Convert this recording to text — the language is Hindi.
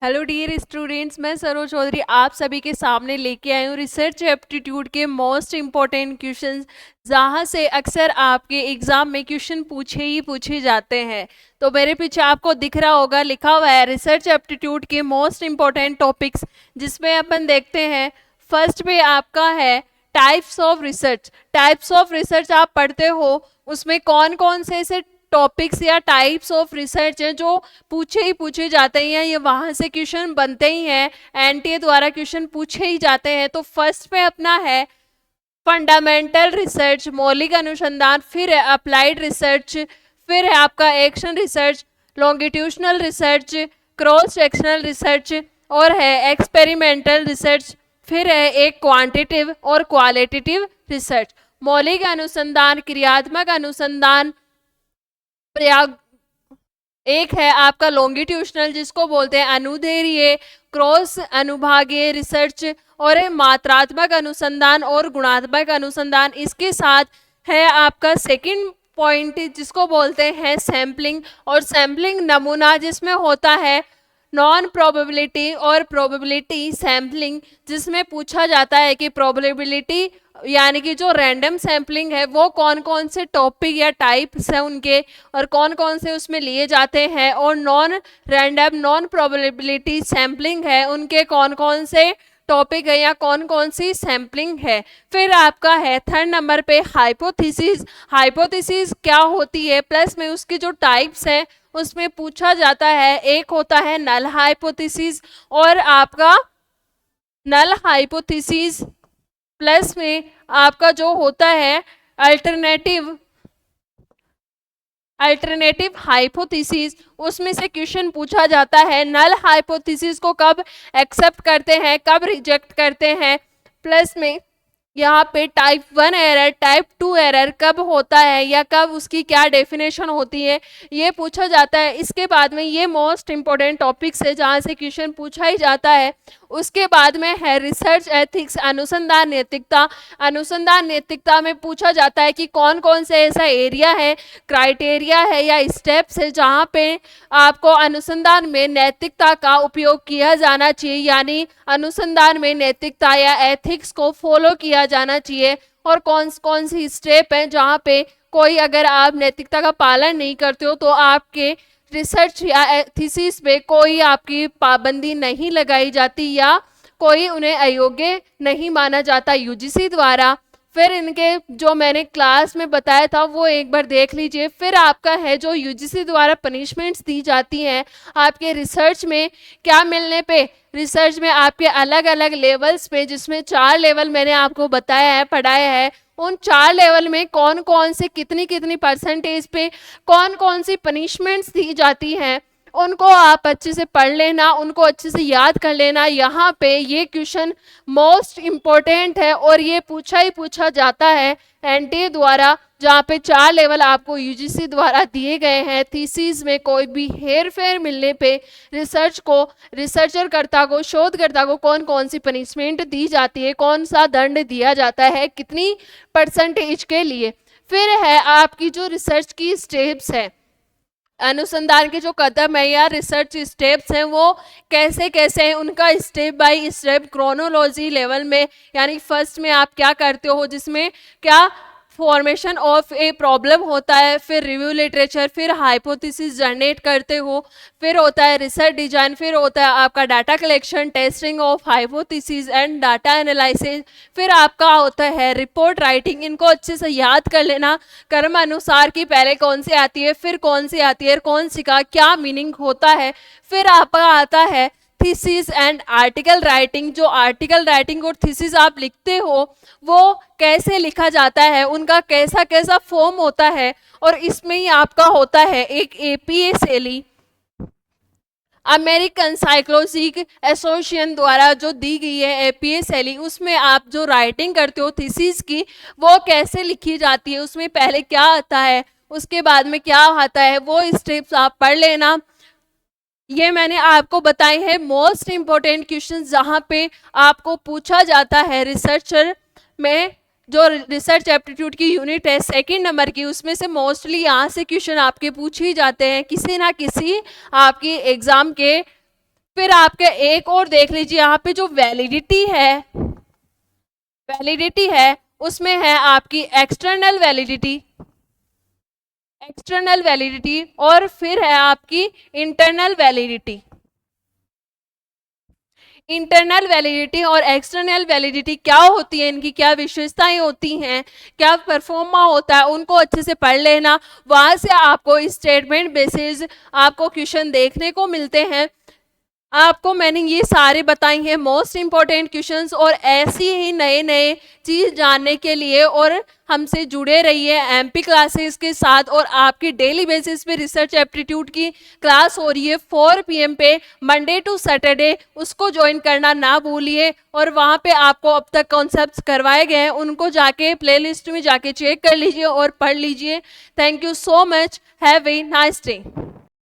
हेलो डियर स्टूडेंट्स, मैं सरोज चौधरी आप सभी के सामने लेके आई हूँ रिसर्च एप्टीट्यूड के मोस्ट इम्पॉर्टेंट क्वेश्चंस, जहाँ से अक्सर आपके एग्जाम में क्वेश्चन पूछे जाते हैं। तो मेरे पीछे आपको दिख रहा होगा, लिखा हुआ है रिसर्च एप्टीट्यूड के मोस्ट इम्पॉर्टेंट टॉपिक्स, जिसमें अपन देखते हैं फर्स्ट पे आपका है types of research. Types of research आप पढ़ते हो, उसमें कौन कौन से ऐसे टॉपिक्स या टाइप्स ऑफ रिसर्च हैं जो पूछे जाते हैं, ये वहाँ से क्वेश्चन बनते ही हैं, एनटीए द्वारा क्वेश्चन पूछे ही जाते हैं। तो फर्स्ट पे अपना है फंडामेंटल रिसर्च, मौलिक अनुसंधान, फिर है अप्लाइड रिसर्च, फिर है आपका action research, longitudinal research, cross sectional research और है एक्सपेरिमेंटल रिसर्च, फिर है एक क्वांटिटिव और क्वालिटेटिव रिसर्च। मौलिक अनुसंधान, क्रियात्मक अनुसंधान, प्रयाग एक है आपका लॉन्गिट्यूशनल जिसको बोलते हैं अनुदैर्घ्य, क्रॉस अनुभागीय रिसर्च और मात्रात्मक अनुसंधान और गुणात्मक अनुसंधान। इसके साथ है आपका सेकंड पॉइंट जिसको बोलते हैं सैम्पलिंग, और सैम्पलिंग नमूना जिसमें होता है नॉन प्रोबेबिलिटी और प्रोबेबिलिटी सैम्पलिंग, जिसमें पूछा जाता है कि प्रोबेबिलिटी यानी कि जो रैंडम सैम्पलिंग है वो कौन कौन से टॉपिक या टाइप्स हैं उनके और कौन कौन से उसमें लिए जाते हैं, और non random non probability sampling है उनके कौन कौन से टॉपिक है या कौन कौन सी सैम्पलिंग है। फिर आपका है थर्ड नंबर पे हाइपोथेसिस। हाइपोथेसिस क्या होती है, प्लस में उसकी जो टाइप्स हैं उसमें पूछा जाता है, एक होता है नल हाइपोथेसिस और आपका नल हाइपोथेसिस, प्लस में आपका जो होता है अल्टरनेटिव हाइपोथेसिस। उसमें से क्वेश्चन पूछा जाता है नल हाइपोथेसिस को कब एक्सेप्ट करते हैं, कब रिजेक्ट करते हैं, प्लस में यहाँ पे टाइप 1 एरर, टाइप 2 एरर कब होता है या कब उसकी क्या डेफिनेशन होती है, ये पूछा जाता है। इसके बाद में ये मोस्ट इंपॉर्टेंट टॉपिक्स है जहाँ से क्वेश्चन पूछा ही जाता है। उसके बाद में है रिसर्च एथिक्स, अनुसंधान नैतिकता। अनुसंधान नैतिकता में पूछा जाता है कि कौन कौन से ऐसा एरिया है, क्राइटेरिया है या स्टेप्स है जहाँ पे आपको अनुसंधान में नैतिकता का उपयोग किया जाना चाहिए, यानी अनुसंधान में नैतिकता या एथिक्स को फॉलो किया जाना चाहिए, और कौन कौन सी स्टेप है जहाँ पे कोई अगर आप नैतिकता का पालन नहीं करते हो तो आपके रिसर्च या थीसिस पे कोई आपकी पाबंदी नहीं लगाई जाती या कोई उन्हें अयोग्य नहीं माना जाता यूजीसी द्वारा। फिर इनके जो मैंने क्लास में बताया था वो एक बार देख लीजिए। फिर आपका है जो यूजीसी द्वारा पनिशमेंट्स दी जाती हैं आपके रिसर्च में, क्या मिलने पे, रिसर्च में आपके अलग अलग लेवल्स पे, जिसमें 4 लेवल मैंने आपको बताया है, पढ़ाया है, उन 4 लेवल में कौन कौन से कितनी कितनी परसेंटेज पे कौन कौन सी पनिशमेंट्स दी जाती हैं, उनको आप अच्छे से पढ़ लेना, उनको अच्छे से याद कर लेना। यहाँ पे ये क्वेश्चन मोस्ट इम्पोर्टेंट है और ये पूछा जाता है एनटीए द्वारा, जहाँ पे 4 लेवल आपको यूजीसी द्वारा दिए गए हैं। थीसिस में कोई भी हेर फेर मिलने पे रिसर्चरकर्ता को, शोधकर्ता को कौन कौन सी पनिशमेंट दी जाती है, कौन सा दंड दिया जाता है, कितनी परसेंटेज के लिए। फिर है आपकी जो रिसर्च की स्टेप्स है, अनुसंधान के जो कदम है या रिसर्च स्टेप्स हैं वो कैसे कैसे हैं, उनका step by step chronology level में, यानी फर्स्ट में आप क्या करते हो जिसमें क्या फॉर्मेशन ऑफ ए प्रॉब्लम होता है, फिर रिव्यू लिटरेचर, फिर हाइपोथेसिस जनरेट करते हो, फिर होता है रिसर्च डिजाइन, फिर होता है आपका data collection, testing of hypothesis and data analysis, फिर आपका होता है रिपोर्ट राइटिंग। इनको अच्छे से याद कर लेना क्रम अनुसार की पहले कौन सी आती है, फिर कौन सी आती है, कौन सी का क्या मीनिंग होता है। फिर आपका आता है थीसिस एंड आर्टिकल राइटिंग। जो आर्टिकल राइटिंग और थीसिस आप लिखते हो वो कैसे लिखा जाता है, उनका कैसा कैसा फॉर्म होता है, और इसमें ही आपका होता है एक एपीएसएलई, अमेरिकन साइकोलॉजिक एसोसिएशन द्वारा जो दी गई है एपीएसएलई, उसमें आप जो राइटिंग करते हो थीसिस की वो कैसे लिखी जाती है, उसमें पहले क्या आता है, उसके बाद में क्या आता है, वो स्टेप्स आप पढ़ लेना। ये मैंने आपको बताई है मोस्ट इम्पोर्टेंट क्वेश्चन जहाँ पे आपको पूछा जाता है रिसर्चर में। जो रिसर्च एप्टीट्यूड की यूनिट है 2nd नंबर की, उसमें से मोस्टली यहाँ से क्वेश्चन आपके पूछे ही जाते हैं किसी ना किसी आपकी एग्जाम के फिर आपके एक और देख लीजिए, यहाँ पे जो वैलिडिटी है उसमें है आपकी एक्सटर्नल वैलिडिटी और फिर है आपकी इंटरनल वैलिडिटी। इंटरनल वैलिडिटी और एक्सटर्नल वैलिडिटी क्या होती है, इनकी क्या विशेषताएं होती हैं, क्या परफॉर्मा होता है, उनको अच्छे से पढ़ लेना। वहां से आपको स्टेटमेंट बेसिस आपको क्वेश्चन देखने को मिलते हैं। आपको मैंने ये सारे बताई हैं मोस्ट इम्पॉर्टेंट क्वेश्चंस, और ऐसी ही नए नए चीज़ जानने के लिए और हमसे जुड़े रहिए एमपी क्लासेस के साथ। और आपकी डेली बेसिस पे रिसर्च एप्टीट्यूड की क्लास हो रही है 4 PM पे मंडे टू सैटरडे, उसको ज्वाइन करना ना भूलिए। और वहाँ पे आपको अब तक कॉन्सेप्ट्स करवाए गए हैं, उनको जाके प्लेलिस्ट में जाके चेक कर लीजिए और पढ़ लीजिए। Thank you so much, have a nice day.